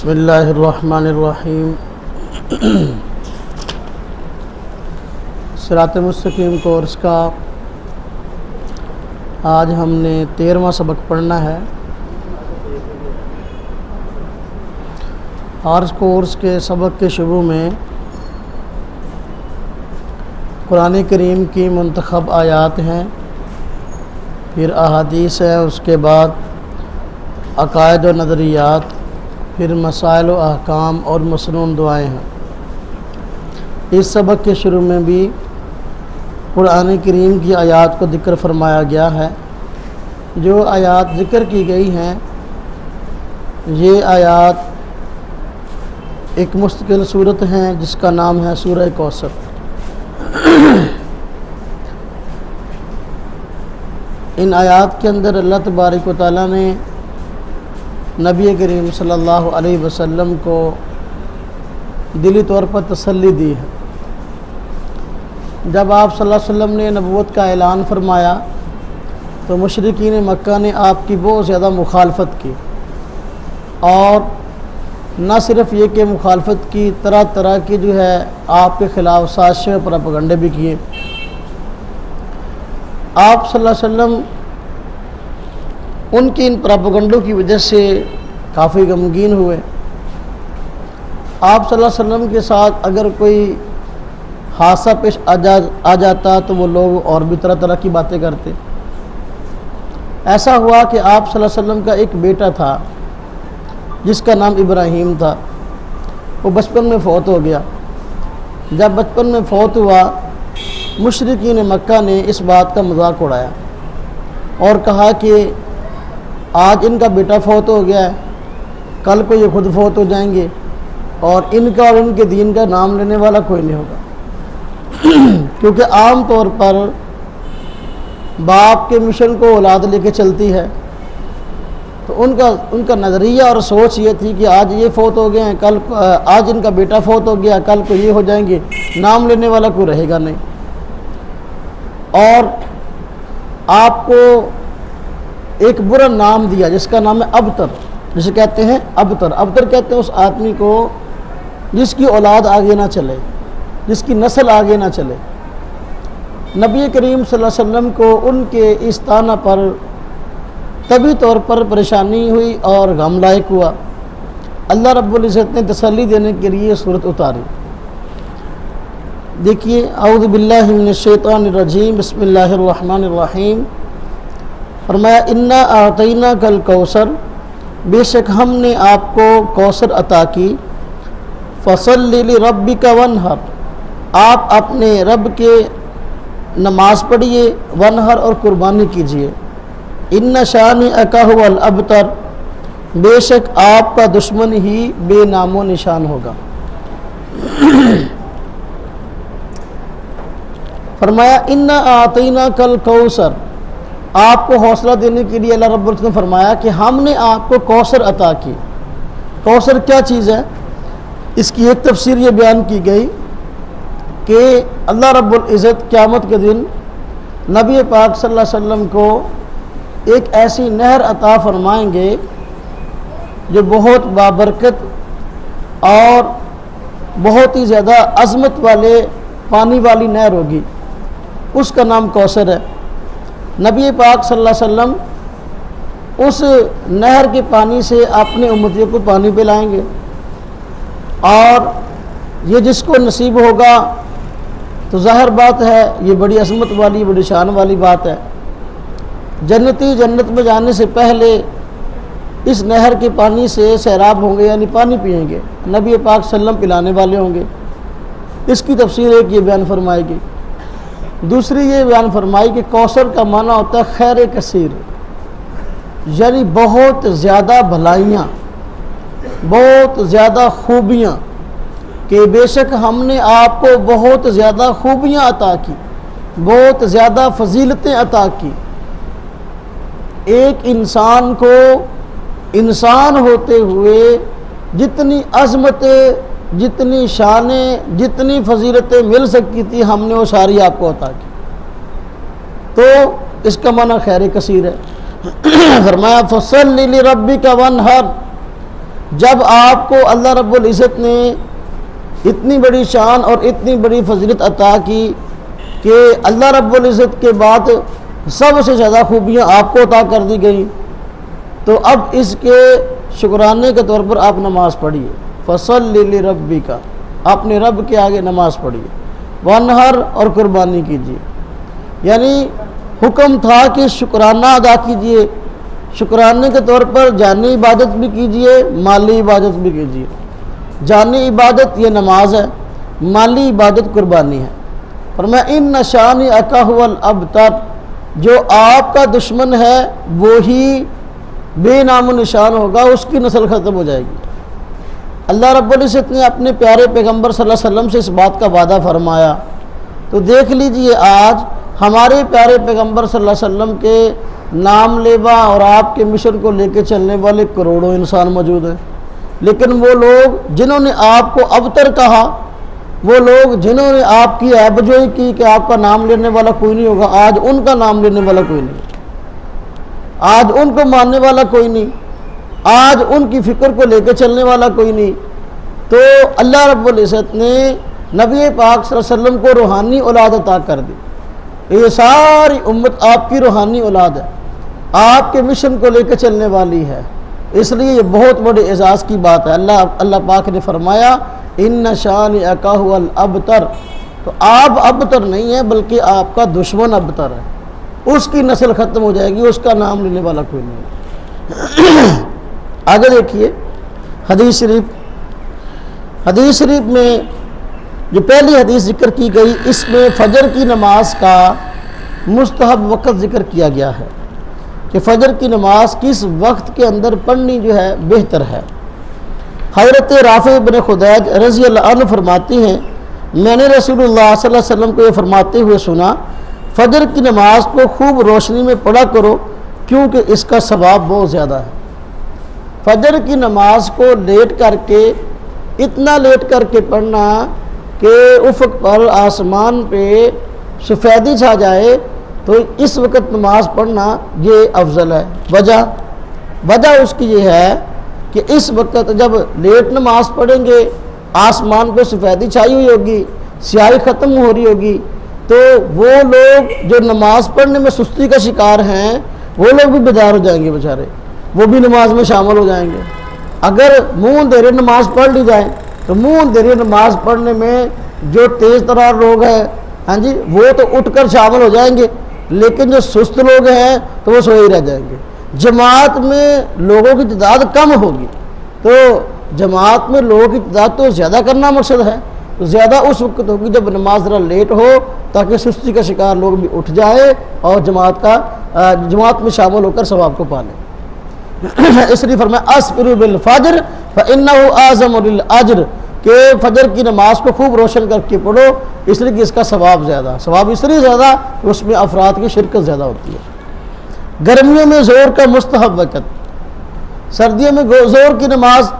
بسم اللہ الرحمن الرحیم۔ صراط مستقیم کورس کا آج ہم نے 13واں سبق پڑھنا ہے۔ آج کورس کے سبق کے شروع میں قرآن کریم کی منتخب آیات ہیں، پھر احادیث ہے، اس کے بعد عقائد و نظریات، پھر مسائل و احکام اور مسنون دعائیں ہیں۔ اس سبق کے شروع میں بھی قرآن کریم کی آیات کو ذکر فرمایا گیا ہے۔ جو آیات ذکر کی گئی ہیں یہ آیات ایک مستقل صورت ہیں جس کا نام ہے سورہ کوثر۔ ان آیات کے اندر اللہ تبارک و تعالیٰ نے نبی کریم صلی اللہ علیہ وسلم کو دلی طور پر تسلی دی ہے۔ جب آپ صلی اللہ علیہ وسلم نے نبوت کا اعلان فرمایا تو مشرکین مکہ نے آپ کی بہت زیادہ مخالفت کی، اور نہ صرف یہ کہ مخالفت کی، طرح طرح کی جو ہے آپ کے خلاف سازشیں اور پروپیگنڈے بھی کیے۔ آپ صلی اللہ علیہ وسلم ان کی ان پروپیگنڈوں کی وجہ سے کافی غمگین ہوئے۔ آپ صلی اللہ علیہ وسلم کے ساتھ اگر کوئی حادثہ پیش آ جاتا تو وہ لوگ اور بھی طرح طرح کی باتیں کرتے۔ ایسا ہوا کہ آپ صلی اللہ علیہ وسلم کا ایک بیٹا تھا جس کا نام ابراہیم تھا، وہ بچپن میں فوت ہو گیا۔ جب بچپن میں فوت ہوا، مشرکین مکہ نے اس بات کا مذاق اڑایا اور کہا کہ آج ان کا بیٹا فوت ہو گیا ہے، کل کو یہ خود فوت ہو جائیں گے اور ان کا اور ان کے دین کا نام لینے والا کوئی نہیں ہوگا۔ کیونکہ عام طور پر باپ کے مشن کو اولاد لے کے چلتی ہے، تو ان کا نظریہ اور سوچ یہ تھی کہ آج یہ فوت ہو گئے ہیں، آج ان کا بیٹا فوت ہو گیا، کل کو یہ ہو جائیں گے، نام لینے والا کوئی رہے گا نہیں۔ اور آپ کو ایک برا نام دیا جس کا نام ہے ابتر، جسے کہتے ہیں ابتر۔ ابتر کہتے ہیں اس آدمی کو جس کی اولاد آگے نہ چلے، جس کی نسل آگے نہ چلے۔ نبی کریم صلی اللہ علیہ وسلم کو ان کے اس طعنہ پر طبی طور پر پریشانی ہوئی اور غم لاحق ہوا۔ اللہ رب العزت نے تسلی دینے کے لیے یہ صورت اتاری۔ دیکھیے، اعوذ باللہ من الشیطان الرجیم، بسم اللہ الرحمن الرحیم۔ فرمایا انا اعطیناک الکوثر، بے شک ہم نے آپ کو کوثر عطا کی۔ فصلی لربک وانحر، آپ اپنے رب کے نماز پڑھیے، وانحر اور قربانی کیجیے۔ ان شانئک ھو الابتر، بے شک آپ کا دشمن ہی بے نام و نشان ہوگا۔ فرمایا انا اعطیناک الکوثر، آپ کو حوصلہ دینے کے لیے اللہ رب العزت نے فرمایا کہ ہم نے آپ کو کوثر عطا کی۔ کوثر کیا چیز ہے؟ اس کی ایک تفسیر یہ بیان کی گئی کہ اللہ رب العزت قیامت کے دن نبی پاک صلی اللہ علیہ وسلم کو ایک ایسی نہر عطا فرمائیں گے جو بہت بابرکت اور بہت ہی زیادہ عظمت والے پانی والی نہر ہوگی، اس کا نام کوثر ہے۔ نبی پاک صلی اللہ علیہ وسلم اس نہر کے پانی سے اپنے امتیوں کو پانی پلائیں گے، اور یہ جس کو نصیب ہوگا تو ظاہر بات ہے یہ بڑی عظمت والی، بڑی شان والی بات ہے۔ جنتی جنت میں جانے سے پہلے اس نہر کے پانی سے سیراب ہوں گے، یعنی پانی پئیں گے، نبی پاک صلی اللہ علیہ وسلم پلانے والے ہوں گے۔ اس کی تفسیر ایک یہ بیان فرمائے گی۔ دوسری یہ بیان فرمائی کہ کوثر کا معنی ہوتا ہے خیر کثیر، یعنی بہت زیادہ بھلائیاں، بہت زیادہ خوبیاں، کہ بے شک ہم نے آپ کو بہت زیادہ خوبیاں عطا کی، بہت زیادہ فضیلتیں عطا کی۔ ایک انسان کو انسان ہوتے ہوئے جتنی عظمتیں، جتنی شانیں، جتنی فضیلتیں مل سکتی تھی، ہم نے وہ ساری آپ کو عطا کی۔ تو اس کا معنی خیر کثیر ہے۔ فرمایا فصلی لربک وانحر، جب آپ کو اللہ رب العزت نے اتنی بڑی شان اور اتنی بڑی فضیلت عطا کی کہ اللہ رب العزت کے بعد سب سے زیادہ خوبیاں آپ کو عطا کر دی گئی، تو اب اس کے شکرانے کے طور پر آپ نماز پڑھیے، فصلی لربک، اپنے رب کے آگے نماز پڑھیے، وانحر، اور قربانی کیجیے۔ یعنی حکم تھا کہ شکرانہ ادا کیجیے، شکرانے کے طور پر جانی عبادت بھی کیجیے، مالی عبادت بھی کیجیے۔ جانی عبادت یہ نماز ہے، مالی عبادت قربانی ہے۔ فرمایا ان شانئک ھو الابتر، جو آپ کا دشمن ہے وہی بے نام و نشان ہوگا، اس کی نسل ختم ہو جائے گی۔ اللہ رب العزت نے اپنے پیارے پیغمبر صلی اللہ علیہ وسلم سے اس بات کا وعدہ فرمایا، تو دیکھ لیجئے آج ہمارے پیارے پیغمبر صلی اللہ علیہ وسلم کے نام لیوا اور آپ کے مشن کو لے کے چلنے والے کروڑوں انسان موجود ہیں، لیکن وہ لوگ جنہوں نے آپ کو ابتر کہا، وہ لوگ جنہوں نے آپ کی عیب جوئی کی کہ آپ کا نام لینے والا کوئی نہیں ہوگا، آج ان کا نام لینے والا کوئی نہیں، آج ان کو ماننے والا کوئی نہیں، آج ان کی فکر کو لے کے چلنے والا کوئی نہیں۔ تو اللہ رب العزت نے نبی پاک صلی اللہ علیہ وسلم کو روحانی اولاد عطا کر دی، یہ ساری امت آپ کی روحانی اولاد ہے، آپ کے مشن کو لے کے چلنے والی ہے، اس لیے یہ بہت بڑے اعزاز کی بات ہے۔ اللہ پاک نے فرمایا ان شانئک ھو الابتر، تو آپ ابتر نہیں ہیں بلکہ آپ کا دشمن ابتر ہے، اس کی نسل ختم ہو جائے گی، اس کا نام لینے والا کوئی نہیں۔ آگے دیکھیے حدیث شریف میں جو پہلی حدیث ذکر کی گئی، اس میں فجر کی نماز کا مستحب وقت ذکر کیا گیا ہے کہ فجر کی نماز کس وقت کے اندر پڑھنی جو ہے بہتر ہے۔ حضرت رافع بن خدیج رضی اللہ عنہ فرماتی ہیں میں نے رسول اللہ صلی اللہ علیہ وسلم کو یہ فرماتے ہوئے سنا، فجر کی نماز کو خوب روشنی میں پڑھا کرو کیونکہ اس کا ثواب بہت زیادہ ہے۔ فجر کی نماز کو لیٹ کر کے، اتنا لیٹ کر کے پڑھنا کہ افق پر آسمان پہ سفیدی چھا جائے، تو اس وقت نماز پڑھنا یہ افضل ہے۔ وجہ اس کی یہ ہے کہ اس وقت جب لیٹ نماز پڑھیں گے، آسمان پہ سفیدی چھائی ہوئی ہوگی، سیاہی ختم ہو رہی ہوگی، تو وہ لوگ جو نماز پڑھنے میں سستی کا شکار ہیں وہ لوگ بھی بیدار ہو جائیں گے بیچارے، وہ بھی نماز میں شامل ہو جائیں گے۔ اگر منہ اندھیرے نماز پڑھ لی جائے تو منہ اندھیرے نماز پڑھنے میں جو تیز ترار لوگ ہیں ہاں جی وہ تو اٹھ کر شامل ہو جائیں گے، لیکن جو سست لوگ ہیں تو وہ سوئے ہی رہ جائیں گے۔ جماعت میں لوگوں کی تعداد کم ہوگی، تو جماعت میں لوگوں کی تعداد تو زیادہ کرنا مقصد ہے، تو زیادہ اس وقت ہوگی جب نماز ذرا لیٹ ہو، تاکہ سستی کا شکار لوگ بھی اٹھ جائے اور جماعت میں شامل ہو کر ثواب کو پا لیں۔ اس لیے فرمایا اسفروا بالفجر فإنه اعظم للأجر، کہ فجر کی نماز کو خوب روشن کر کے پڑھو، اس لیے کہ اس کا ثواب زیادہ، ثواب اس لیے زیادہ کہ اس میں افراد کی شرکت زیادہ ہوتی ہے۔ گرمیوں میں زور کا مستحب وقت، سردیوں میں زور کی نماز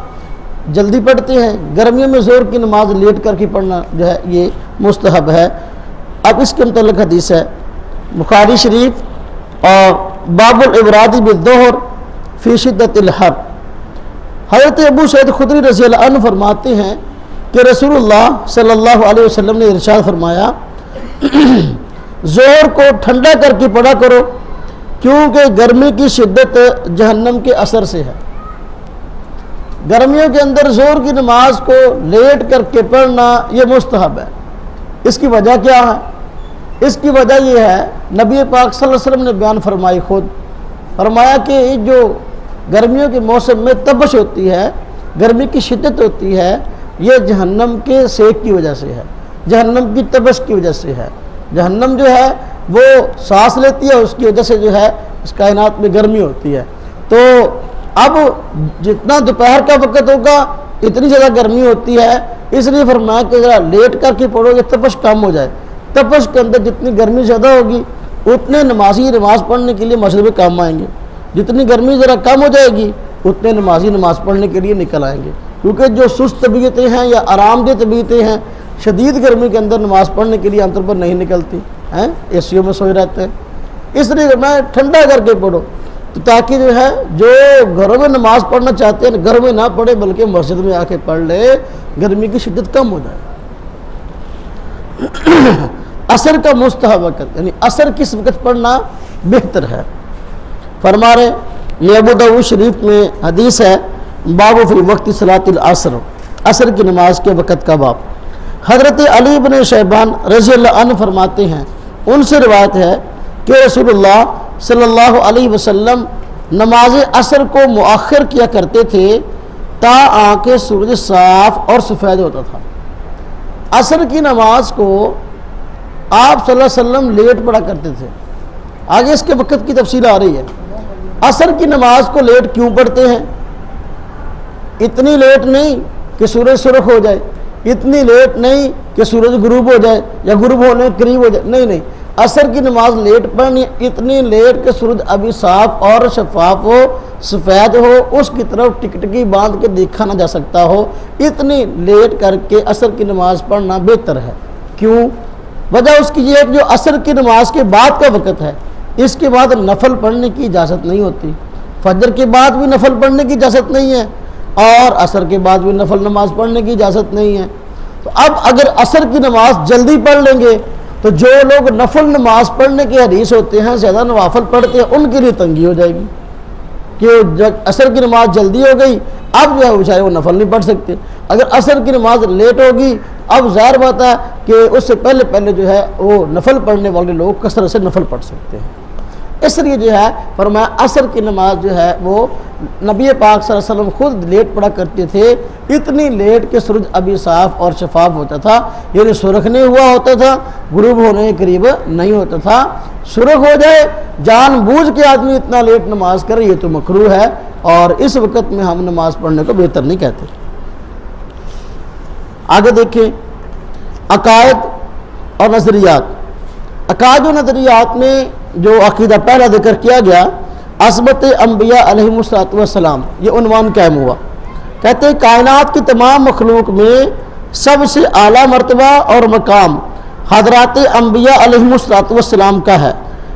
جلدی پڑھتے ہیں، گرمیوں میں زور کی نماز لیٹ کر کے پڑھنا جو ہے یہ مستحب ہے۔ اب اس کے متعلق حدیث ہے بخاری شریف اور باب الابراد بالظہر فی شدت الحر۔ حضرت ابو سعید خدری رضی اللہ عنہ فرماتے ہیں کہ رسول اللہ صلی اللہ علیہ وسلم نے ارشاد فرمایا زور کو ٹھنڈا کر کے پڑھا کرو کیونکہ گرمی کی شدت جہنم کے اثر سے ہے۔ گرمیوں کے اندر زور کی نماز کو لیٹ کر کے پڑھنا یہ مستحب ہے۔ اس کی وجہ کیا ہے؟ اس کی وجہ یہ ہے نبی پاک صلی اللہ علیہ وسلم نے بیان فرمائی، خود فرمایا کہ جو گرمیوں کے موسم میں تپش ہوتی ہے، گرمی کی شدت ہوتی ہے، یہ جہنم کے سیک کی وجہ سے ہے، جہنم کی تپش کی وجہ سے ہے۔ جہنم جو ہے وہ سانس لیتی ہے، اس کی وجہ سے جو ہے اس کائنات میں گرمی ہوتی ہے۔ تو اب جتنا دوپہر کا وقت ہوگا اتنی زیادہ گرمی ہوتی ہے، اس لیے فرمایا کہ ذرا لیٹ کر کے پڑھو گے تپش کم ہو جائے۔ تپش کے اندر جتنی گرمی زیادہ ہوگی اتنے نمازی نماز پڑھنے کے لیے مسجد میں کام آئیں گے، جتنی گرمی ذرا کم ہو جائے گی اتنے نمازی نماز پڑھنے کے لیے نکل آئیں گے، کیونکہ جو سست طبیعتیں ہیں یا آرام دہ طبیعتیں ہیں شدید گرمی کے اندر نماز پڑھنے کے لیے عام طور پر نہیں نکلتی ہیں، اے سی میں سوئے رہتے ہیں۔ اس لیے میں ٹھنڈا کر کے پڑھو، تو تاکہ جو ہے جو گھروں میں نماز پڑھنا چاہتے ہیں گھر میں نہ پڑھے بلکہ مسجد میں آ کے پڑھ لے، گرمی کی شدت کم ہو جائے۔ عصر کا مستحب وقت یعنی عصر کس وقت پڑھنا بہتر ہے؟ فرما رہے یہ ابو داؤد شریف میں حدیث ہے، باب فی وقت صلاۃ العصر، عصر کی نماز کے وقت کا باب۔ حضرت علی بن شیبان رضی اللہ عنہ فرماتے ہیں، ان سے روایت ہے کہ رسول اللہ صلی اللہ علیہ وسلم نماز عصر کو مؤخر کیا کرتے تھے تا آنکھ سورج صاف اور سفید ہوتا تھا۔ عصر کی نماز کو آپ صلی اللہ علیہ وسلم لیٹ پڑھا کرتے تھے۔ آگے اس کے وقت کی تفصیل آ رہی ہے۔ عصر کی نماز کو لیٹ کیوں پڑھتے ہیں؟ اتنی لیٹ نہیں کہ سورج سرخ ہو جائے، اتنی لیٹ نہیں کہ سورج غروب ہو جائے یا غروب ہونے قریب ہو جائے، نہیں، عصر کی نماز لیٹ پڑھنی، اتنی لیٹ کہ سورج ابھی صاف اور شفاف ہو، سفید ہو، اس کی طرف ٹکٹکی باندھ کے دیکھا نہ جا سکتا ہو، اتنی لیٹ کر کے عصر کی نماز پڑھنا بہتر ہے۔ کیوں؟ وجہ اس کی یہ ہے کہ جو عصر کی نماز کے بعد کا وقت ہے، اس کے بعد نفل پڑھنے کی اجازت نہیں ہوتی۔ فجر کے بعد بھی نفل پڑھنے کی اجازت نہیں ہے اور عصر کے بعد بھی نفل نماز پڑھنے کی اجازت نہیں ہے۔ تو اب اگر عصر کی نماز جلدی پڑھ لیں گے تو جو لوگ نفل نماز پڑھنے کے حریص ہوتے ہیں، زیادہ نوافل پڑھتے ہیں، ان کے لیے تنگی ہو جائے گی کہ جب عصر کی نماز جلدی ہو گئی اب جو ہے بیچارے وہ نفل نہیں پڑھ سکتے۔ اگر عصر کی نماز لیٹ ہوگی اب ظاہر بات ہے کہ اس سے پہلے جو ہے وہ نفل پڑھنے والے لوگ کثرت سے نفل پڑھ سکتے ہیں۔ اس لیے جو ہے فرمایا عصر کی نماز جو ہے وہ نبی پاک صلی اللہ علیہ وسلم خود لیٹ پڑھا کرتے تھے، اتنی لیٹ کہ سورج ابھی صاف اور شفاف ہوتا تھا، یعنی سرخ نہیں ہوا ہوتا تھا، غروب ہونے کے قریب نہیں ہوتا تھا۔ سرخ ہو جائے جان بوجھ کے آدمی اتنا لیٹ نماز کرے یہ تو مکروہ ہے، اور اس وقت میں ہم نماز پڑھنے کو بہتر نہیں کہتے۔ آگے دیکھیں عقائد اور نظریات۔ عقائد و نظریات میں جو عقیدہ پہلا ذکر کیا گیا عصمت انبیاء علیہم السلام، یہ عنوان قائم ہوا۔ کہتے ہیں کائنات کی تمام مخلوق میں سب سے اعلیٰ مرتبہ اور مقام حضرات انبیاء علیہم السلام کا ہے،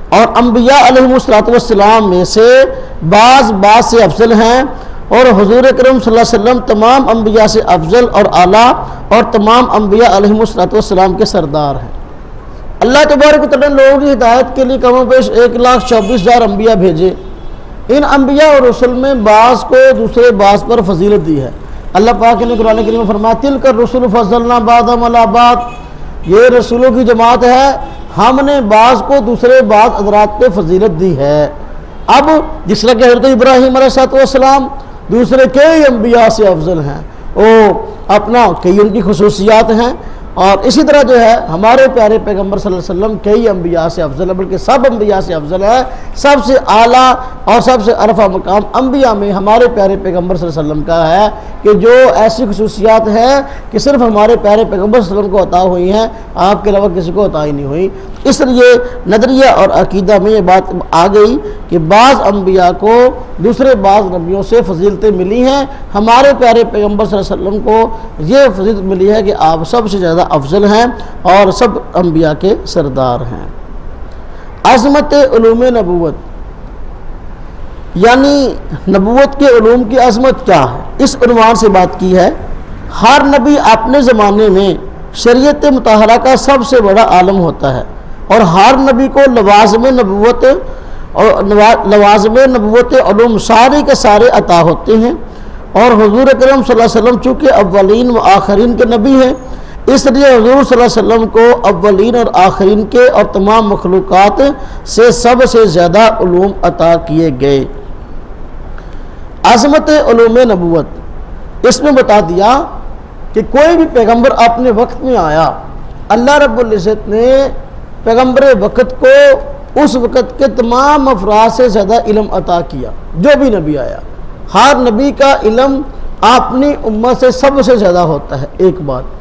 اور انبیاء علیہم السلام میں سے بعض سے افضل ہیں، اور حضور اکرم صلی اللہ علیہ وسلم تمام انبیاء سے افضل اور اعلیٰ اور تمام انبیاء علیہم السلام کے سردار ہیں۔ اللہ تبارک و تعالیٰ نے لوگوں کی ہدایت کے لیے کم و بیش 1,24,000 انبیاء بھیجے۔ ان انبیاء اور رسل میں بعض کو دوسرے بعض پر فضیلت دی ہے۔ اللہ پاک نے قرآن کریم میں فرمایا تلک الرسل فضلنا بعضهم علی بعض، یہ رسولوں کی جماعت ہے، ہم نے بعض کو دوسرے بعض حضرات پہ فضیلت دی ہے۔ اب جس طرح کہ حضرت ابراہیم علیہ السلام دوسرے کئی انبیاء سے افضل ہیں، وہ اپنا کئی ان کی خصوصیات ہیں، اور اسی طرح جو ہے ہمارے پیارے پیغمبر صلی اللہ علیہ وسلم کئی انبیاء سے افضل ہے، بلکہ سب انبیاء سے افضل ہے۔ سب سے اعلیٰ اور سب سے عرفہ مقام انبیاء میں ہمارے پیارے پیغمبر صلی اللہ علیہ وسلم کا ہے کہ جو ایسی خصوصیات ہیں کہ صرف ہمارے پیارے پیغمبر صلی اللہ علیہ وسلم کو عطا ہوئی ہیں، آپ کے علاوہ کسی کو عطا ہی نہیں ہوئی۔ اس لیے نظریہ اور عقیدہ میں یہ بات آ گئی کہ بعض انبیاء کو دوسرے بعض نبیوں سے فضیلتیں ملی ہیں، ہمارے پیارے پیغمبر صلی اللہ علیہ وسلم کو یہ فضیلت ملی ہے کہ آپ سب سے زیادہ افضل ہیں اور سب انبیاء کے سردار ہیں۔ عظمت علوم نبوت، یعنی نبوت کے علوم کی عظمت کیا ہے، اس عنوان سے بات کی ہے۔ ہر نبی اپنے زمانے میں شریعت مطہرہ کا سب سے بڑا عالم ہوتا ہے، اور ہر نبی کو لوازم نبوت علوم سارے کے سارے عطا ہوتے ہیں، اور حضور اکرم صلی اللہ علیہ وسلم چونکہ اولین و آخرین کے نبی ہیں، اس لیے حضور صلی اللہ علیہ وسلم کو اولین اور آخرین کے اور تمام مخلوقات سے سب سے زیادہ علوم عطا کیے گئے۔ عظمت علوم نبوت، اس میں بتا دیا کہ کوئی بھی پیغمبر اپنے وقت میں آیا، اللہ رب العزت نے پیغمبر وقت کو اس وقت کے تمام افراد سے زیادہ علم عطا کیا۔ جو بھی نبی آیا، ہر نبی کا علم اپنی امت سے سب سے زیادہ ہوتا ہے۔ ایک بات،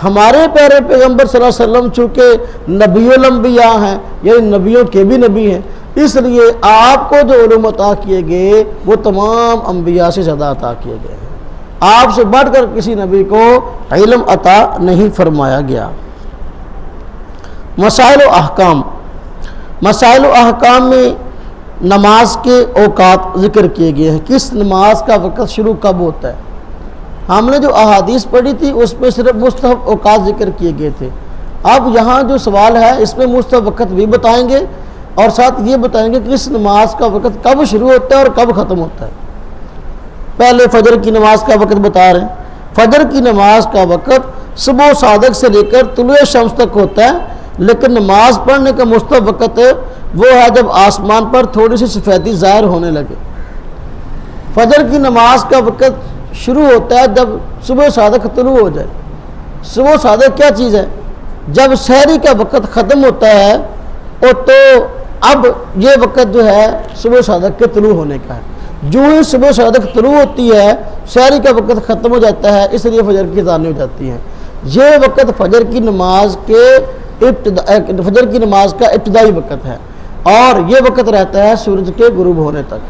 ہمارے پیارے پیغمبر صلی اللہ علیہ وسلم چونکہ نبی الانبیاء ہیں، یعنی نبیوں کے بھی نبی ہیں، اس لیے آپ کو جو علوم عطا کیے گئے وہ تمام انبیاء سے زیادہ عطا کیے گئے ہیں۔ آپ سے بڑھ کر کسی نبی کو علم عطا نہیں فرمایا گیا۔ مسائل و احکام، مسائل و احکام میں نماز کے اوقات ذکر کیے گئے ہیں، کس نماز کا وقت شروع کب ہوتا ہے۔ ہم نے جو احادیث پڑھی تھی اس میں صرف مستحب اوقات ذکر کیے گئے تھے، اب یہاں جو سوال ہے اس میں مستحب وقت بھی بتائیں گے اور ساتھ یہ بتائیں گے کہ اس نماز کا وقت کب شروع ہوتا ہے اور کب ختم ہوتا ہے۔ پہلے فجر کی نماز کا وقت بتا رہے ہیں۔ فجر کی نماز کا وقت صبح صادق سے لے کر طلوع شمس تک ہوتا ہے، لیکن نماز پڑھنے کا مستحب وقت وہ ہے جب آسمان پر تھوڑی سی سفیدی ظاہر ہونے لگے۔ فجر کی نماز کا وقت شروع ہوتا ہے جب صبح صادق طلوع ہو جائے۔ صبح صادق کیا چیز ہے؟ جب سحری کا وقت ختم ہوتا ہے تو اب یہ وقت جو ہے صبح صادق کے طلوع ہونے کا ہے۔ جو ہی صبح صادق طلوع ہوتی ہے سحری کا وقت ختم ہو جاتا ہے، اس لیے فجر کی اذان ہو جاتی ہے۔ یہ وقت فجر کی نماز کا ابتدائی وقت ہے اور یہ وقت رہتا ہے سورج کے غروب ہونے تک۔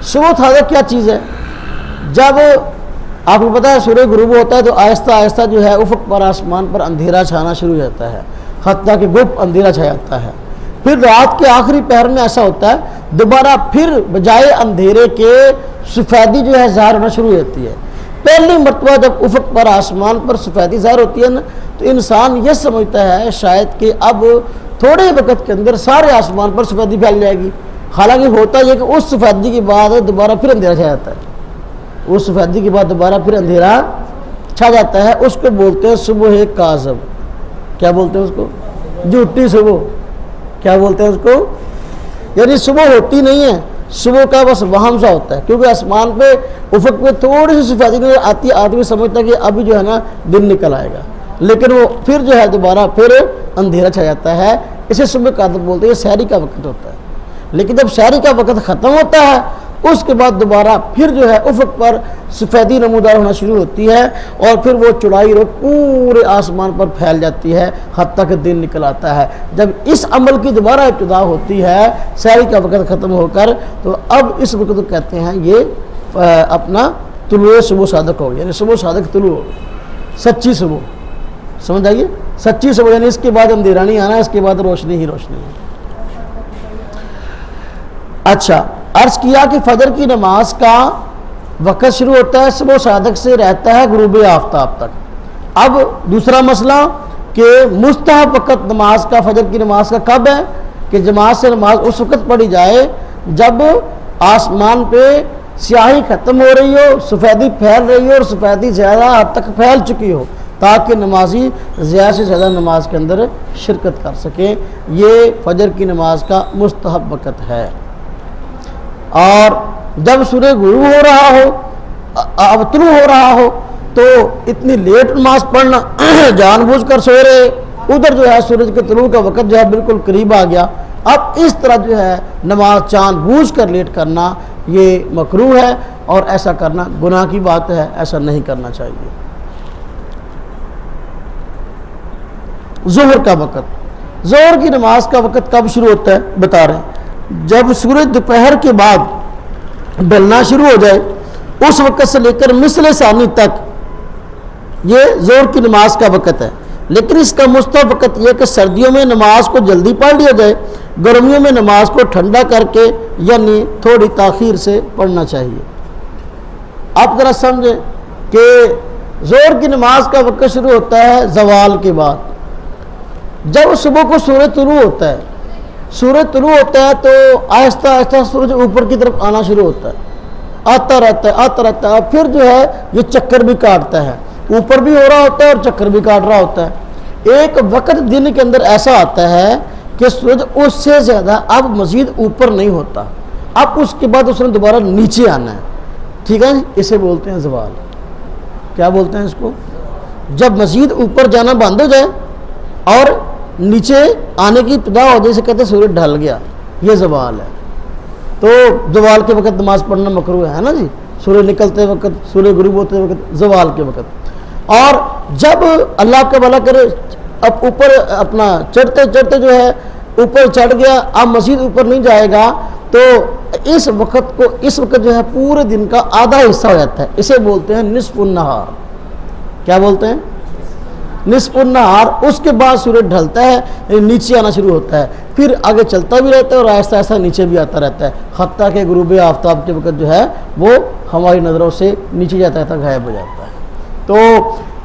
صبح صادق کیا چیز ہے؟ جب آپ کو پتہ ہے سورج غروب ہوتا ہے تو آہستہ آہستہ جو ہے افق پر آسمان پر اندھیرا چھانا شروع ہو جاتا ہے، حتیٰ کہ گپ اندھیرا چھا جاتا ہے۔ پھر رات کے آخری پہر میں ایسا ہوتا ہے دوبارہ پھر بجائے اندھیرے کے سفیدی جو ہے ظاہر ہونا شروع ہو جاتی ہے۔ پہلی مرتبہ جب افق پر آسمان پر سفیدی ظاہر ہوتی ہے نا تو انسان یہ سمجھتا ہے شاید کہ اب تھوڑے وقت کے اندر سارے آسمان پر سفیدی پھیل جائے گی، حالانکہ ہوتا یہ کہ اس سفیدی کے بعد دوبارہ پھر اندھیرا چھا جاتا ہے۔ اس سفیدی کے بعد دوبارہ پھر اندھیرا چھا جاتا ہے، اس کو بولتے ہیں صبح کاذب۔ کیا بولتے ہیں اس کو؟ جھوٹی صبح۔ کیا بولتے ہیں اس کو؟ یعنی صبح ہوتی نہیں ہے، صبح کا بس وہم سا ہوتا ہے، کیونکہ آسمان پہ افق پہ تھوڑی سی سفیدی نظر آتی ہے، آدمی سمجھتا ہے کہ ابھی جو ہے نا دن نکل آئے گا، لیکن وہ پھر جو ہے دوبارہ پھر اندھیرا چھا جاتا ہے۔ اسے صبح کاذب بولتے ہیں، یہ سحری کا وقت ہوتا ہے۔ لیکن جب سحری کا وقت ختم ہوتا ہے اس کے بعد دوبارہ پھر جو ہے افق پر سفیدی نمودار ہونا شروع ہوتی ہے اور پھر وہ چڑائی روک پورے آسمان پر پھیل جاتی ہے حتیٰ کہ دن نکل آتا ہے۔ جب اس عمل کی دوبارہ ابتدا ہوتی ہے سحری کا وقت ختم ہو کر تو اب اس وقت کو کہتے ہیں یہ اپنا طلوع صبح صادق ہو گیا، یعنی صبح صادق طلوع ہو گئی، سچی صبح۔ سمجھ آئیے؟ سچی صبح یعنی اس کے بعد اندھیرا نہیں آنا، اس کے بعد روشنی ہی روشنی ہے۔ اچھا، عرض کیا کہ فجر کی نماز کا وقت شروع ہوتا ہے صبح صادق سے، رہتا ہے غروب آفتاب تک۔ اب دوسرا مسئلہ کہ مستحب وقت نماز کا فجر کی نماز کا کب ہے کہ جماعت سے نماز اس وقت پڑھی جائے جب آسمان پہ سیاہی ختم ہو رہی ہو، سفیدی پھیل رہی ہو اور سفیدی زیادہ حد تک پھیل چکی ہو تاکہ نمازی زیادہ سے زیادہ نماز کے اندر شرکت کر سکیں۔ یہ فجر کی نماز کا مستحب وقت ہے۔ اور جب سورج غروب ہو رہا ہو، اب طلوع ہو رہا ہو تو اتنی لیٹ نماز پڑھنا، جان بوجھ کر سو رہے، ادھر جو ہے سورج کے طلوع کا وقت جو ہے بالکل قریب آ گیا، اب اس طرح جو ہے نماز جان بوجھ کر لیٹ کرنا یہ مکروہ ہے اور ایسا کرنا گناہ کی بات ہے، ایسا نہیں کرنا چاہیے۔ ظہر کا وقت، ظہر کی نماز کا وقت کب شروع ہوتا ہے بتا رہے ہیں، جب سورج دوپہر کے بعد ڈھلنا شروع ہو جائے اس وقت سے لے کر مثل ثانی تک یہ ظہر کی نماز کا وقت ہے۔ لیکن اس کا مستحب وقت یہ کہ سردیوں میں نماز کو جلدی پڑھ لیا جائے، گرمیوں میں نماز کو ٹھنڈا کر کے یعنی تھوڑی تاخیر سے پڑھنا چاہیے۔ آپ ذرا سمجھیں کہ ظہر کی نماز کا وقت شروع ہوتا ہے زوال کے بعد۔ جب صبح کو سورج طلوع ہوتا ہے، سورج طلوع ہوتا ہے تو آہستہ آہستہ سورج اوپر کی طرف آنا شروع ہوتا ہے، آتا رہتا ہے، پھر جو ہے یہ چکر بھی کاٹتا ہے، اوپر بھی ہو رہا ہوتا ہے اور چکر بھی کاٹ رہا ہوتا ہے۔ ایک وقت دن کے اندر ایسا آتا ہے کہ سورج اس سے زیادہ اب مزید اوپر نہیں ہوتا، اب اس کے بعد اس نے دوبارہ نیچے آنا ہے، ٹھیک ہے، اسے بولتے ہیں زوال۔ کیا بولتے ہیں اس کو؟ جب مزید اوپر جانا بند ہو جائے اور نیچے آنے کی ابتدا ہو جائے، سے کہتے ہیں سورج ڈھل گیا، یہ زوال ہے۔ تو زوال کے وقت نماز پڑھنا مکروہ ہے نا جی، سورج نکلتے وقت، سورج غروب ہوتے وقت، زوال کے وقت۔ اور جب اللہ کا بھلا کرے اب اوپر اپنا چڑھتے چڑھتے جو ہے اوپر چڑھ گیا، اب مزید اوپر نہیں جائے گا، تو اس وقت جو ہے پورے دن کا آدھا حصہ ہو جاتا ہے، اسے بولتے ہیں نصف النہار۔ کیا بولتے ہیں؟ نصف النہار، اس کے بعد سورج ڈھلتا ہے، یعنی نیچے آنا شروع ہوتا ہے، پھر آگے چلتا بھی رہتا ہے اور آہستہ آہستہ نیچے بھی آتا رہتا ہے، حتیٰ کہ غروب آفتاب کے وقت جو ہے وہ ہماری نظروں سے نیچے جاتا ہے، غائب ہو جاتا ہے۔ تو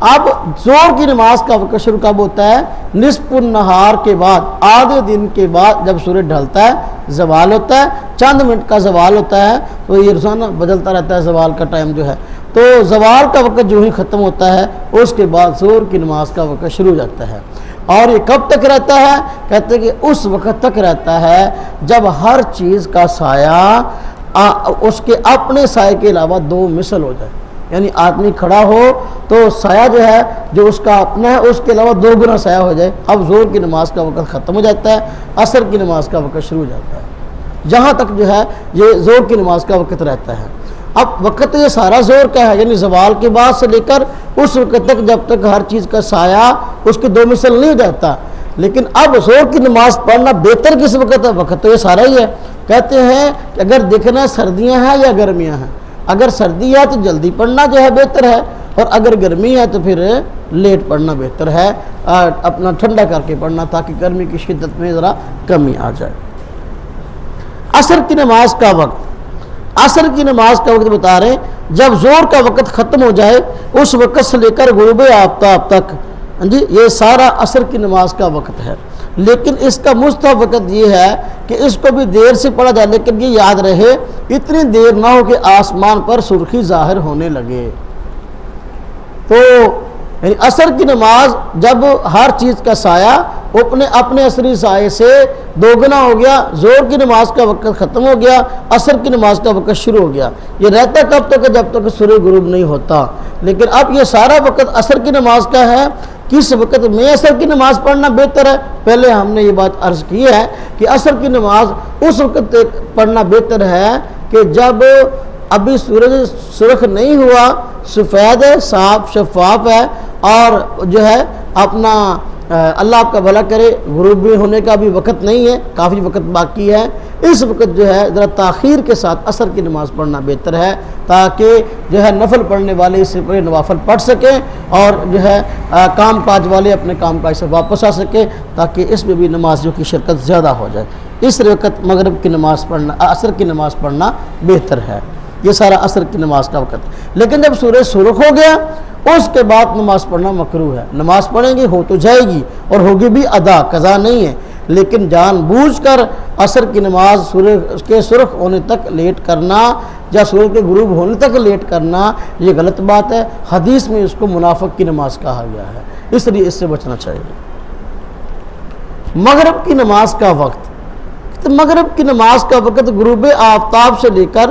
اب ظہر کی نماز کا وقت شروع کب ہوتا ہے؟ نصف النہار کے بعد، آدھے دن کے بعد جب سورج ڈھلتا ہے، زوال ہوتا ہے، چند منٹ کا زوال ہوتا ہے، تو یہ روزانہ بدلتا رہتا ہے زوال کا ٹائم جو ہے، تو زوال کا وقت جو ہی ختم ہوتا ہے اس کے بعد ظہر کی نماز کا وقت شروع ہو جاتا ہے۔ اور یہ کب تک رہتا ہے؟ کہتے ہیں کہ اس وقت تک رہتا ہے جب ہر چیز کا سایہ اس کے اپنے سائے کے علاوہ دو مثل ہو جائے، یعنی آدمی کھڑا ہو تو سایہ جو ہے جو اس کا اپنا ہے اس کے علاوہ دو گنا سایہ ہو جائے۔ اب ظہر کی نماز کا وقت ختم ہو جاتا ہے، عصر کی نماز کا وقت شروع ہو جاتا ہے، جہاں تک جو ہے یہ ظہر کی نماز کا وقت رہتا ہے۔ اب وقت یہ سارا ظہر کا ہے، یعنی زوال کے بعد سے لے کر اس وقت تک جب تک ہر چیز کا سایہ اس کے دو مثل نہیں ہو جاتا۔ لیکن اب ظہر کی نماز پڑھنا بہتر کس وقت ہے؟ وقت تو یہ سارا ہی ہے۔ کہتے ہیں کہ اگر دیکھنا سردیاں ہیں یا گرمیاں ہیں، اگر سردی ہے تو جلدی پڑھنا جو ہے بہتر ہے، اور اگر گرمی ہے تو پھر لیٹ پڑھنا بہتر ہے، اپنا ٹھنڈا کر کے پڑھنا تاکہ گرمی کی شدت میں ذرا کمی آ جائے۔ عصر کی نماز کا وقت، عصر کی نماز کا وقت بتا رہے ہیں جب ظہر کا وقت ختم ہو جائے اس وقت سے لے کر غروب آفتاب تک، جی یہ سارا عصر کی نماز کا وقت ہے۔ لیکن اس کا مستحب وقت یہ ہے کہ اس کو بھی دیر سے پڑھا جائے، لیکن یہ یاد رہے اتنی دیر نہ ہو کہ آسمان پر سرخی ظاہر ہونے لگے۔ تو یعنی عصر کی نماز جب ہر چیز کا سایہ اپنے عصری سائے سے دو گنا ہو گیا، ظہر کی نماز کا وقت ختم ہو گیا، عصر کی نماز کا وقت شروع ہو گیا۔ یہ رہتا کب تک؟ جب تک سورج غروب نہیں ہوتا۔ لیکن اب یہ سارا وقت عصر کی نماز کا ہے، کس وقت میں عصر کی نماز پڑھنا بہتر ہے؟ پہلے ہم نے یہ بات عرض کی ہے کہ عصر کی نماز اس وقت پڑھنا بہتر ہے کہ جب ابھی سورج سرخ نہیں ہوا، سفید ہے، صاف شفاف ہے، اور جو ہے اپنا اللہ آپ کا بھلا کرے غروب بھی ہونے کا بھی وقت نہیں ہے، کافی وقت باقی ہے۔ اس وقت جو ہے ذرا تاخیر کے ساتھ عصر کی نماز پڑھنا بہتر ہے تاکہ جو ہے نفل پڑھنے والے اس سے پہلے نوافل پڑھ سکیں، اور جو ہے کام کاج والے اپنے کام کاج سے واپس آ سکیں، تاکہ اس میں بھی نمازیوں کی شرکت زیادہ ہو جائے۔ اس وقت مغرب کی نماز پڑھنا، عصر کی نماز پڑھنا بہتر ہے۔ یہ سارا عصر کی نماز کا وقت۔ لیکن جب سورج سرخ ہو گیا اس کے بعد نماز پڑھنا مکروہ ہے۔ نماز پڑھیں گے ہو تو جائے گی اور ہوگی بھی ادا، قضا نہیں ہے، لیکن جان بوجھ کر عصر کی نماز سورج کے سرخ ہونے تک لیٹ کرنا یا سورج کے غروب ہونے تک لیٹ کرنا یہ غلط بات ہے۔ حدیث میں اس کو منافق کی نماز کہا گیا ہے، اس لیے اس سے بچنا چاہیے۔ مغرب کی نماز کا وقت، مغرب کی نماز کا وقت غروب آفتاب سے لے کر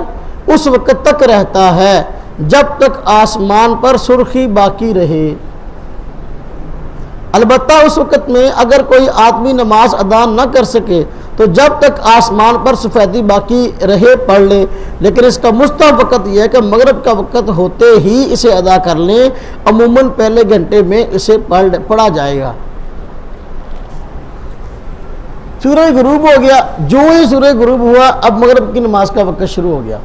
اس وقت تک رہتا ہے جب تک آسمان پر سرخی باقی رہے۔ البتہ اس وقت میں اگر کوئی آدمی نماز ادا نہ کر سکے تو جب تک آسمان پر سفیدی باقی رہے پڑھ لے، لیکن اس کا مستحب وقت یہ ہے کہ مغرب کا وقت ہوتے ہی اسے ادا کر لیں، عموماً پہلے گھنٹے میں اسے پڑھا جائے گا۔ سورج غروب ہو گیا، جو ہی سورج غروب ہوا اب مغرب کی نماز کا وقت شروع ہو گیا۔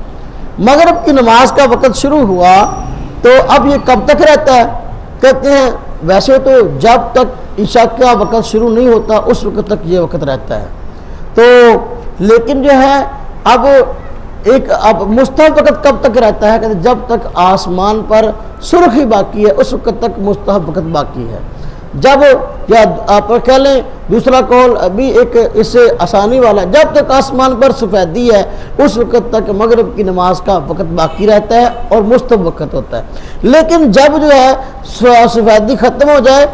مغرب کی نماز کا وقت شروع ہوا تو اب یہ کب تک رہتا ہے؟ کہتے ہیں ویسے تو جب تک عشاء کا وقت شروع نہیں ہوتا اس وقت تک یہ وقت رہتا ہے، تو لیکن جو ہے اب مستحب وقت کب تک رہتا ہے؟ کہتے ہیں جب تک آسمان پر سرخی باقی ہے اس وقت تک مستحب وقت باقی ہے۔ جب یا آپ کہہ لیں دوسرا قول ابھی ایک اس سے آسانی والا، جب تک آسمان پر سفیدی ہے اس وقت تک مغرب کی نماز کا وقت باقی رہتا ہے اور مستحب وقت ہوتا ہے۔ لیکن جب جو ہے سفیدی ختم ہو جائے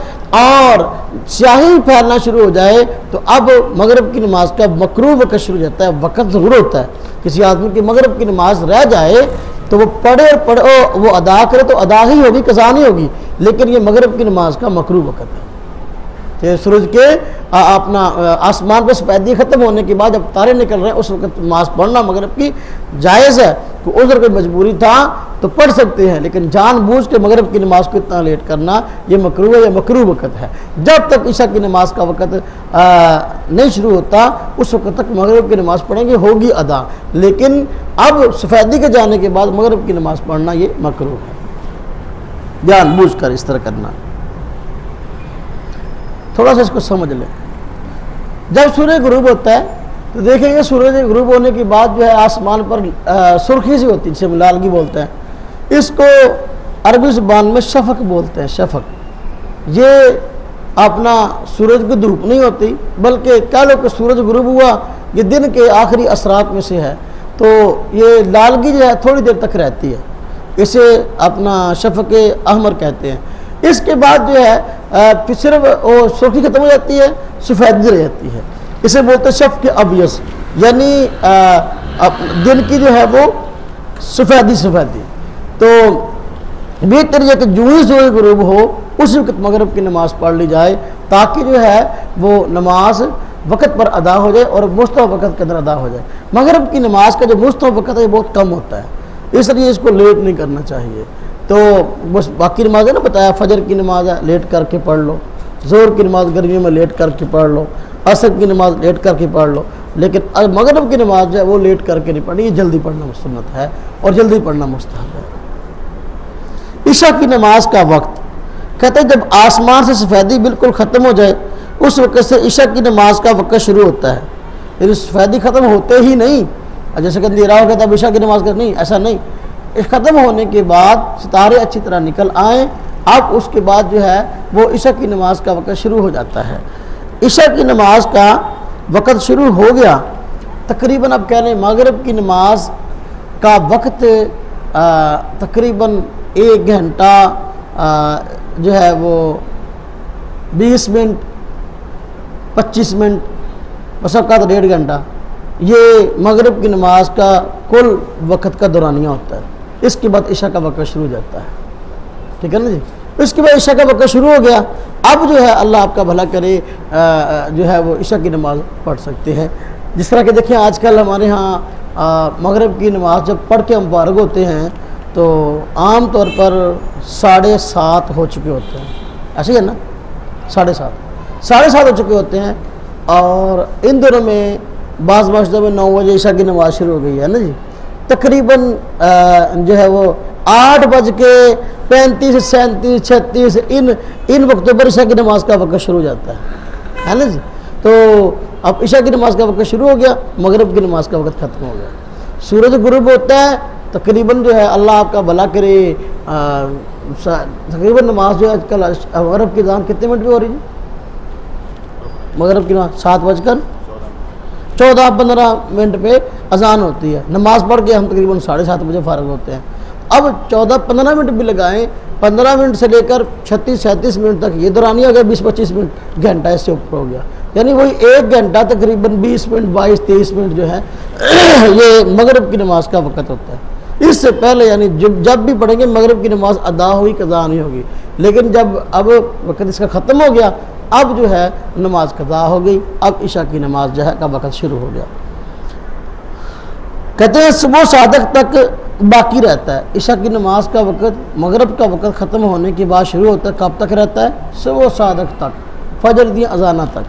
اور سیاہی پھیلنا شروع ہو جائے تو اب مغرب کی نماز کا مکروہ وقت شروع ہو جاتا ہے، وقت ضرور ہوتا ہے۔ کسی آدمی کی مغرب کی نماز رہ جائے تو وہ پڑھے وہ ادا کرے تو ادا ہی ہوگی، قضا نہیں ہوگی، لیکن یہ مغرب کی نماز کا مکروہ وقت ہے۔ کہ سورج کے اپنا آسمان پہ سفیدی ختم ہونے کے بعد جب تارے نکل رہے ہیں اس وقت نماز پڑھنا مغرب کی جائز ہے۔ کوئی عذر کوئی مجبوری تھا تو پڑھ سکتے ہیں، لیکن جان بوجھ کے مغرب کی نماز کو اتنا لیٹ کرنا یہ مکروہ ہے، یہ مکروہ وقت ہے۔ جب تک عشاء کی نماز کا وقت نہیں شروع ہوتا اس وقت تک مغرب کی نماز پڑھیں گے، ہوگی ادا، لیکن اب سفیدی کے جانے کے بعد مغرب کی نماز پڑھنا یہ مکروہ ہے، جان بوجھ کر اس طرح کرنا۔ تھوڑا سا اس کو سمجھ لیں. جب سورج غروب ہوتا ہے تو دیکھیں گے سورج غروب ہونے کے بعد جو ہے آسمان پر سرخی سی ہوتی ہے جسے لالگی بولتے ہیں. اس کو عربی زبان میں شفق بولتے ہیں. شفق یہ اپنا سورج کی دھوپ نہیں ہوتی بلکہ کہہ لو کہ سورج غروب ہوا یہ دن کے آخری اثرات میں سے ہے تو یہ لالگی جو ہے تھوڑی دیر تک رہتی ہے. اسے اپنا شفق احمر کہتے ہیں. اس کے بعد جو ہے صرف سرخی ختم ہو جاتی ہے سفیدی رہ جاتی ہے. اسے بولتے ہیں شفق ابیض یعنی دن کی جو ہے وہ سفیدی. تو بہتر یہ کہ جو ہی سورج غروب ہو اس وقت مغرب کی نماز پڑھ لی جائے تاکہ جو ہے وہ نماز وقت پر ادا ہو جائے اور مستوی وقت کے اندر ادا ہو جائے. مغرب کی نماز کا جو مستوی وقت ہے یہ بہت کم ہوتا ہے اس لیے اس کو لیٹ نہیں کرنا چاہیے. تو بس باقی نماز ہے نا بتایا فجر کی نماز ہے لیٹ کر کے پڑھ لو, ظہر کی نماز گرمیوں میں لیٹ کر کے پڑھ لو, عصر کی نماز لیٹ کر کے پڑھ لو, لیکن مغرب کی نماز جو ہے وہ لیٹ کر کے نہیں پڑھنی, یہ جلدی پڑھنا سنت ہے اور جلدی پڑھنا مستحب ہے. عشاء کی نماز کا وقت کہتے ہیں جب آسمان سے سفیدی بالکل ختم ہو جائے اس وقت سے عشاء کی نماز کا وقت شروع ہوتا ہے. یعنی سفیدی ختم ہوتے ہی نہیں جیسے کہ اندھیرا ہو گیا تھا عشاء کی نماز کا, نہیں ایسا نہیں. اس ختم ہونے کے بعد ستارے اچھی طرح نکل آئیں اب اس کے بعد جو ہے وہ عشاء کی نماز کا وقت شروع ہو جاتا ہے. عشاء کی نماز کا وقت شروع ہو گیا تقریباً اب کہہ لیں مغرب کی نماز کا وقت تقریباً 1 گھنٹہ جو ہے وہ 20 منٹ 25 منٹ بس اوقات 1.5 گھنٹہ یہ مغرب کی نماز کا کل وقت کا دورانیہ ہوتا ہے. اس کے بعد عشاء کا وقت شروع ہو جاتا ہے. ٹھیک ہے نا جی. اس کے بعد عشاء کا وقت شروع ہو گیا اب جو ہے اللہ آپ کا بھلا کرے جو ہے وہ عشاء کی نماز پڑھ سکتے ہیں. جس طرح کہ دیکھیں آج کل ہمارے ہاں مغرب کی نماز جب پڑھ کے ہم فارغ ہوتے ہیں تو عام طور پر 7:30 ہو چکے ہوتے ہیں. ایسے ہی ہے نا 7:30 ہو چکے ہوتے ہیں اور ان دنوں میں بعض مسجدوں میں 9 بجے عشاء کی نماز شروع ہو گئی ہے نا جی. تقریباً جو ہے وہ 8:35 37 36 ان وقتوں پر عشاء کی نماز کا وقت شروع ہو جاتا ہے نا جی. تو اب عشاء کی نماز کا وقت شروع ہو گیا مغرب کی نماز کا وقت ختم ہو گیا. سورج غروب ہوتا ہے تقریباً جو ہے اللہ آپ کا بھلا کرے تقریباً نماز جو ہے آج کل مغرب کی اذان کتنے منٹ پہ ہو رہی ہے مغرب کی نماز 7:14-15 پہ اذان ہوتی ہے. نماز پڑھ کے ہم تقریباً 7:30 بجے فارغ ہوتے ہیں. اب 14-15 منٹ بھی لگائیں 15 منٹ سے لے کر 36-37 منٹ تک یہ دورانیہ ہو گیا 20-25 منٹ گھنٹہ اس سے اوپر ہو گیا. یعنی وہی 1 گھنٹہ تقریباً 20 منٹ 22-23 منٹ جو ہے یہ مغرب کی نماز کا وقت ہوتا ہے. اس سے پہلے یعنی جب بھی پڑھیں گے مغرب کی نماز ادا ہوئی قضا نہیں ہوگی. لیکن جب اب وقت اس کا ختم ہو گیا اب جو ہے نماز قضا ہو گئی اب عشاء کی نماز جو ہے کا وقت شروع ہو گیا. کہتے ہیں صبح صادق تک باقی رہتا ہے. عشاء کی نماز کا وقت مغرب کا وقت ختم ہونے کے بعد شروع ہوتا ہے. کب تک رہتا ہے؟ صبح صادق تک فجر دی اذانہ تک.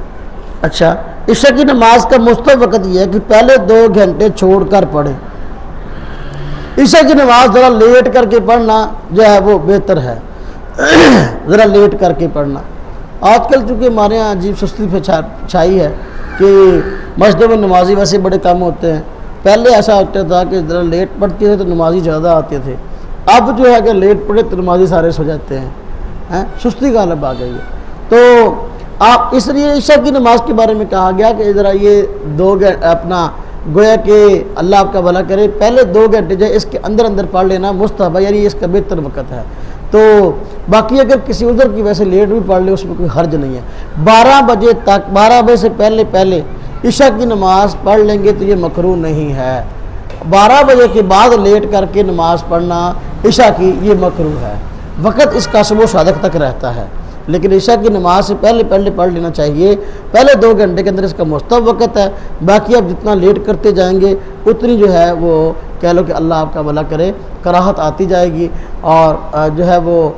اچھا عشاء کی نماز کا مستوی وقت یہ ہے کہ پہلے 2 گھنٹے چھوڑ کر پڑھیں. عشاء کی نماز ذرا لیٹ کر کے پڑھنا جو ہے وہ بہتر ہے ذرا لیٹ کر کے پڑھنا. آج کل چونکہ ہمارے یہاں عجیب سستی پہ چھائی ہے کہ مسجدوں میں نمازی ویسے بڑے کم ہوتے ہیں. پہلے ایسا ہوتا تھا کہ ذرا لیٹ پڑھتے تھے تو نمازی زیادہ آتے تھے. اب جو ہے کہ لیٹ پڑھے تو نمازی سارے سو جاتے ہیں. سستی کا غالب آ گئی ہے. تو آپ اس لیے عشاء کی نماز کے بارے میں کہا گیا کہ ذرا یہ 2 اپنا گویا کہ اللہ آپ کا بھلا کرے پہلے 2 گھنٹے جو اس کے اندر پڑھ لینا مستحب ہے یعنی اس کا بہتر وقت ہے. تو باقی اگر کسی عذر کی وجہ سے لیٹ بھی پڑھ لے اس میں کوئی حرج نہیں ہے. 12 بجے تک 12 بجے سے پہلے عشاء کی نماز پڑھ لیں گے تو یہ مکروہ نہیں ہے. 12 بجے کے بعد لیٹ کر کے نماز پڑھنا عشاء کی یہ مکروہ ہے. وقت اس کا صبح صادق تک رہتا ہے لیکن عشاء کی نماز سے پہلے پڑھ لینا چاہیے. پہلے 2 گھنٹے کے اندر اس کا مستوی وقت ہے. باقی اب جتنا لیٹ کرتے جائیں گے اتنی جو ہے وہ کہہ لو کہ اللہ آپ کا بھلا کرے کراہت آتی جائے گی. اور جو ہے وہ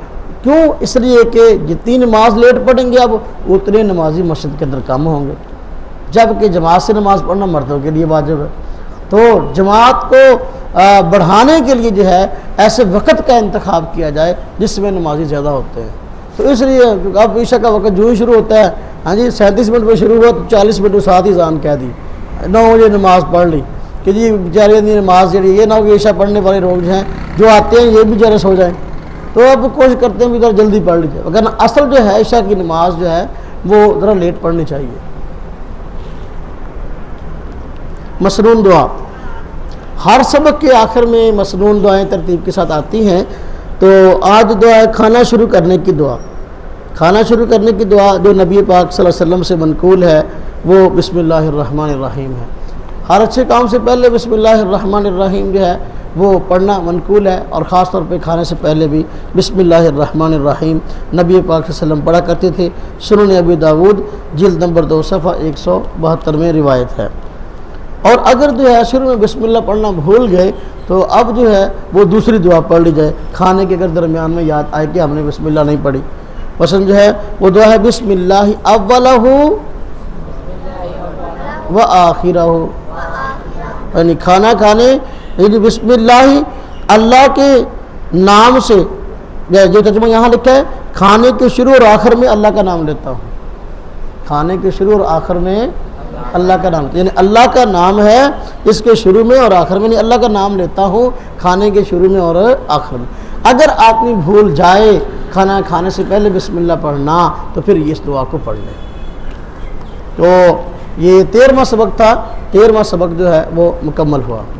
کیوں اس لیے کہ جتنی نماز لیٹ پڑھیں گے اب اتنے نمازی مسجد کے اندر کم ہوں گے. جبکہ جماعت سے نماز پڑھنا مردوں کے لیے واجب ہے. تو جماعت کو بڑھانے کے لیے جو ہے ایسے وقت کا انتخاب کیا جائے جس میں نمازی زیادہ ہوتے ہیں. تو اس لیے اب عشاء کا وقت جو ہی شروع ہوتا ہے ہاں جی 37 منٹ پہ شروع ہوا تو 40 منٹ ساتھ ہی اذان کہہ دی، 9 بجے نماز پڑھ لی کہ جی بیچارے نماز جڑی یہ نہ ہو کہ عشاء پڑھنے والے لوگ جو ہیں جو آتے ہیں یہ بھی بیچارے سو جائیں، تو اب کوشش کرتے ہیں بھی ذرا جلدی پڑھ لیجیے، اگر اصل جو ہے عشاء کی نماز جو ہے وہ ذرا لیٹ پڑھنی چاہیے۔ مسنون دعا، ہر سبق کے آخر میں مسنون دعائیں ترتیب کے ساتھ آتی ہیں، تو آج دعا ہے کھانا شروع کرنے کی دعا۔ کھانا شروع کرنے کی دعا جو نبی پاک صلی اللہ علیہ وسلم سے منقول ہے وہ بسم اللہ الرحمن الرحیم ہے۔ ہر اچھے کام سے پہلے بسم اللہ الرحمن الرحیم جو ہے وہ پڑھنا منقول ہے، اور خاص طور پہ کھانے سے پہلے بھی بسم اللہ الرحمن الرحیم نبی پاک صلی اللہ علیہ وسلم پڑھا کرتے تھے۔ سنن ابی داود جلد نمبر 2 صفحہ 172 میں روایت ہے۔ اور اگر جو ہے شروع میں بسم اللہ پڑھنا بھول گئے تو اب جو ہے وہ دوسری دعا پڑھ لی جائے، کھانے کے اگر درمیان میں یاد آئے کہ ہم نے بسم اللہ نہیں پڑھی، مثلا جو ہے وہ دعا ہے بسم اللہ اولہ و آخرہ، یعنی کھانا کھانے یعنی بسم اللہ اللہ کے نام سے، جو ترجمہ یہاں لکھا ہے کھانے کے شروع اور آخر میں اللہ کا نام لیتا ہوں، کھانے کے شروع اور آخر میں اللہ کا نام، یعنی اللہ کا نام ہے اس کے شروع میں اور آخر میں، نہیں اللہ کا نام لیتا ہوں کھانے کے شروع میں اور آخر میں۔ اگر آدمی بھول جائے کھانا کھانے سے پہلے بسم اللہ پڑھنا تو پھر اس دعا کو پڑھ لے۔ تو یہ 13واں سبق تھا، 13واں سبق جو ہے وہ مکمل ہوا۔